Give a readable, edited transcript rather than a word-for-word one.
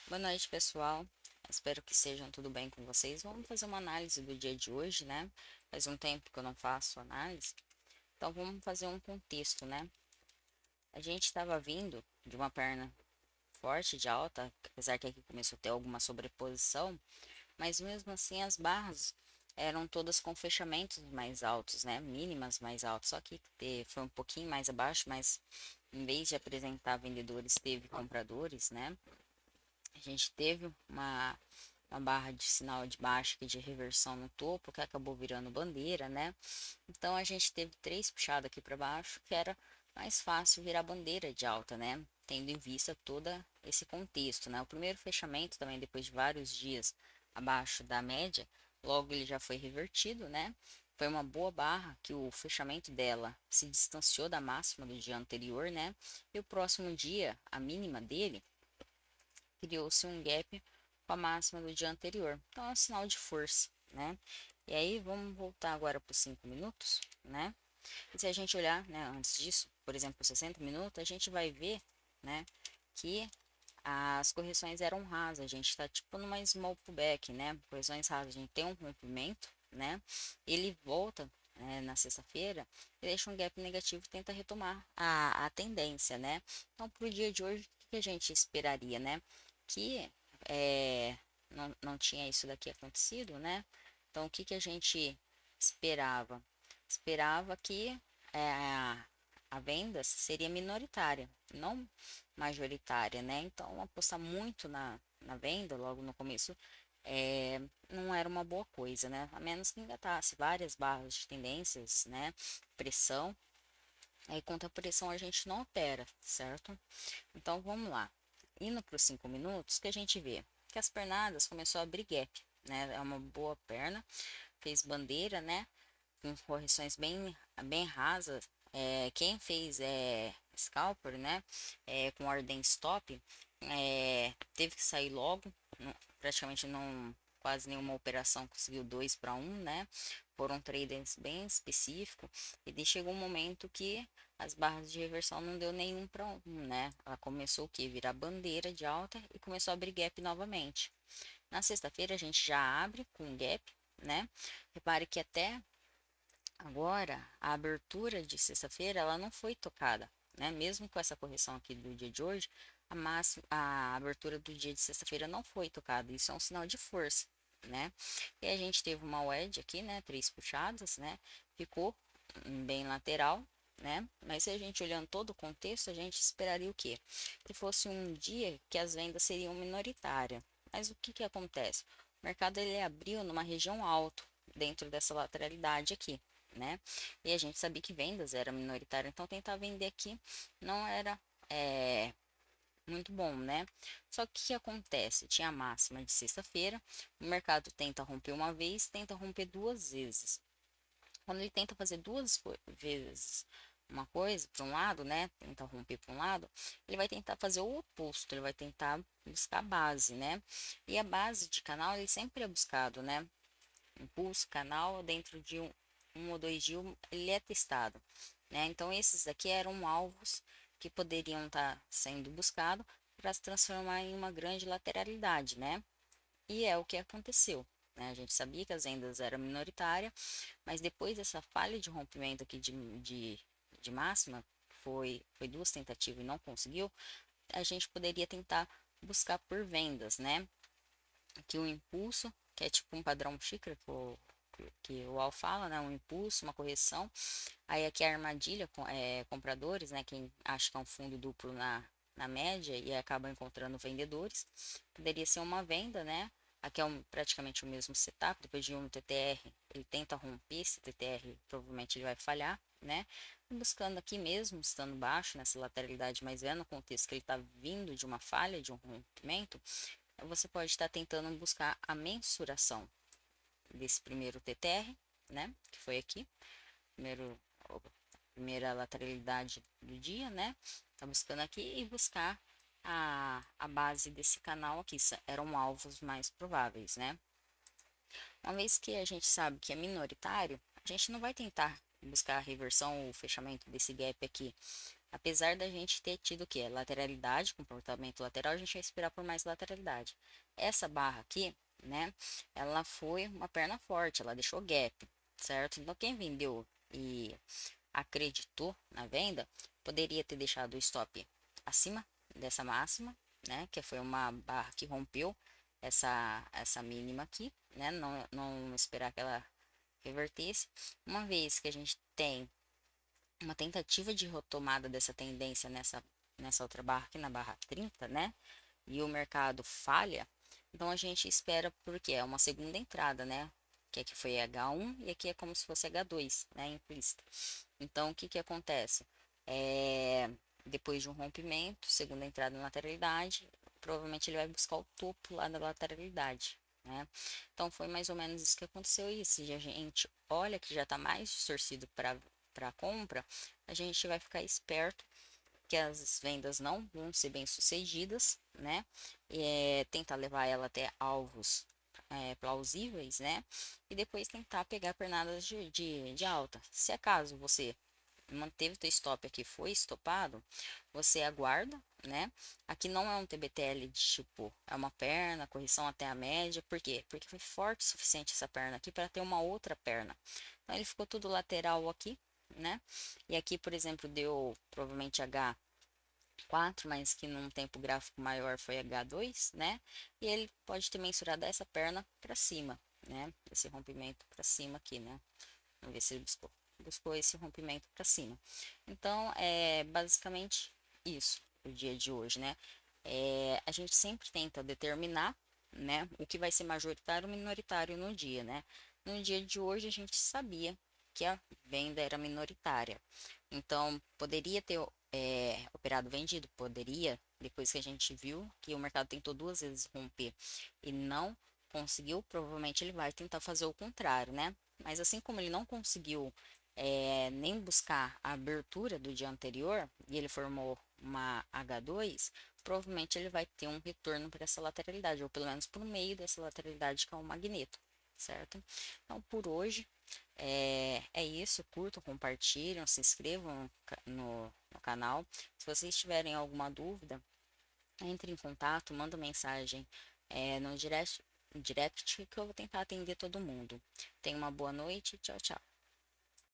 Boa noite, pessoal. Espero que estejam tudo bem com vocês. Vamos fazer uma análise do dia de hoje, né? Faz um tempo que eu não faço análise. Então, vamos fazer um contexto, né? A gente estava vindo de uma perna forte de alta, apesar que aqui começou a ter alguma sobreposição, mas mesmo assim as barras eram todas com fechamentos mais altos, né? Mínimas mais altas. Só que foi um pouquinho mais abaixo, mas em vez de apresentar vendedores, teve compradores, né? A gente teve uma barra de sinal de baixa e de reversão no topo, que acabou virando bandeira, né? Então a gente teve três puxadas aqui para baixo, que era mais fácil virar bandeira de alta, né? Tendo em vista todo esse contexto, né? O primeiro fechamento também, depois de vários dias abaixo da média, logo ele já foi revertido, né? Foi uma boa barra que o fechamento dela se distanciou da máxima do dia anterior, né? E o próximo dia, a mínima dele, criou-se um gap com a máxima do dia anterior. Então é um sinal de força, né? E aí vamos voltar agora para os 5 minutos, né? E se a gente olhar, né, antes disso, por exemplo, 60 minutos, a gente vai ver, né, que as correções eram rasas. A gente está tipo numa small pullback, né? Correções rasas. A gente tem um rompimento, né? Ele volta na sexta-feira e deixa um gap negativo e tenta retomar a tendência, né? Então, para o dia de hoje, o que a gente esperaria, né? Que não tinha isso daqui acontecido, né? Então, o que a gente esperava? Esperava que a venda seria minoritária, não majoritária, né? Então, apostar muito na venda logo no começo não era uma boa coisa, né? A menos que engatasse várias barras de tendências, né? Pressão. Aí, contra a pressão, a gente não opera, certo? Então, vamos lá. Indo para os 5 minutos, que a gente vê que as pernadas começou a abrir gap, né? É uma boa perna, fez bandeira, né? Com correções bem rasas. Quem fez scalper, né? Com ordem stop, teve que sair logo. Praticamente não, quase nenhuma operação conseguiu 2 para 1, né? Foram traders bem específicos. E daí chegou um momento que as barras de reversão não deu nenhum para 1, né? Ela começou o que? Virar bandeira de alta e começou a abrir gap novamente. Na sexta-feira a gente já abre com gap, né? Repare que até agora, a abertura de sexta-feira, ela não foi tocada, né? Mesmo com essa correção aqui do dia de hoje, a abertura do dia de sexta-feira não foi tocada. Isso é um sinal de força, né? E a gente teve uma wedge aqui, né? Três puxadas, né? Ficou bem lateral, né? Mas se a gente olhando todo o contexto, a gente esperaria o quê? Que fosse um dia que as vendas seriam minoritárias. Mas o que que acontece? O mercado ele abriu numa região alta dentro dessa lateralidade aqui, né? E a gente sabia que vendas era minoritário, então tentar vender aqui não era muito bom, né? Só que o que acontece? Tinha a máxima de sexta-feira, o mercado tenta romper uma vez, tenta romper duas vezes. Quando ele tenta fazer duas vezes uma coisa para um lado, né? Tenta romper para um lado, ele vai tentar fazer o oposto, ele vai tentar buscar a base, né? E a base de canal ele sempre é buscado, né? Impulso, canal, dentro de um ou dois dias ele é testado, né? Então esses aqui eram alvos que poderiam estar sendo buscados para se transformar em uma grande lateralidade, né? E é o que aconteceu, né? A gente sabia que as vendas eram minoritárias, mas depois dessa falha de rompimento aqui de máxima, foi duas tentativas e não conseguiu, a gente poderia tentar buscar por vendas, né? Aqui o impulso, que é tipo um padrão xícara que o Al fala, né? Um impulso, uma correção. Aí aqui a armadilha, compradores, né? Quem acha que é um fundo duplo na média e acaba encontrando vendedores. Poderia ser uma venda, né? Aqui é praticamente o mesmo setup. Depois de um TTR, ele tenta romper. Esse TTR provavelmente ele vai falhar, né? Buscando aqui mesmo, estando baixo nessa lateralidade, mas vendo o contexto que ele está vindo de uma falha, de um rompimento, você pode estar tentando buscar a mensuração desse primeiro TTR, né? Que foi aqui, primeiro, primeira lateralidade do dia, né? Tá buscando aqui e buscar a base desse canal aqui, eram alvos mais prováveis, né? Uma vez que a gente sabe que é minoritário, a gente não vai tentar buscar a reversão ou o fechamento desse gap aqui, Apesar da gente ter tido o quê? Lateralidade, comportamento lateral, a gente vai esperar por mais lateralidade. Essa barra aqui, né? Ela foi uma perna forte, ela deixou gap, certo? Então quem vendeu e acreditou na venda, poderia ter deixado o stop acima dessa máxima, né? Que foi uma barra que rompeu essa mínima aqui, né? Não esperar que ela revertesse. Uma vez que a gente tem uma tentativa de retomada dessa tendência nessa outra barra aqui na barra 30, né? E o mercado falha, então a gente espera porque é uma segunda entrada, né? Que aqui foi H1 e aqui é como se fosse H2, né? Implícita. Então o que que acontece? É, depois de um rompimento, segunda entrada na lateralidade, provavelmente ele vai buscar o topo lá da lateralidade, né? Então foi mais ou menos isso que aconteceu. E se a gente olha que já está mais distorcido para compra, a gente vai ficar esperto que as vendas não vão ser bem sucedidas, né? Tentar levar ela até alvos plausíveis, né? E depois tentar pegar pernadas de alta. Se acaso você manteve o teu stop aqui, foi estopado, você aguarda, né? Aqui não é um TBTL de tipo, é uma perna, correção até a média, por quê? Porque foi forte o suficiente essa perna aqui para ter uma outra perna. Então ele ficou tudo lateral aqui, né? E aqui, por exemplo, deu provavelmente H4, mas que num tempo gráfico maior foi H2, né? E ele pode ter mensurado essa perna para cima, né? Esse rompimento para cima aqui, né? Vamos ver se ele buscou esse rompimento para cima. Então, é basicamente isso o dia de hoje, né? A gente sempre tenta determinar, né, o que vai ser majoritário ou minoritário no dia, né? No dia de hoje a gente sabia que a venda era minoritária. Então, poderia ter operado vendido? Poderia, depois que a gente viu que o mercado tentou duas vezes romper e não conseguiu, provavelmente ele vai tentar fazer o contrário, né? Mas assim como ele não conseguiu nem buscar a abertura do dia anterior e ele formou uma H2, provavelmente ele vai ter um retorno para essa lateralidade, ou pelo menos por meio dessa lateralidade que é o magneto, certo? Então, por hoje é isso. Curtam, compartilham, se inscrevam no canal. Se vocês tiverem alguma dúvida, entre em contato, manda mensagem no direct que eu vou tentar atender todo mundo. Tenha uma boa noite. Tchau, tchau.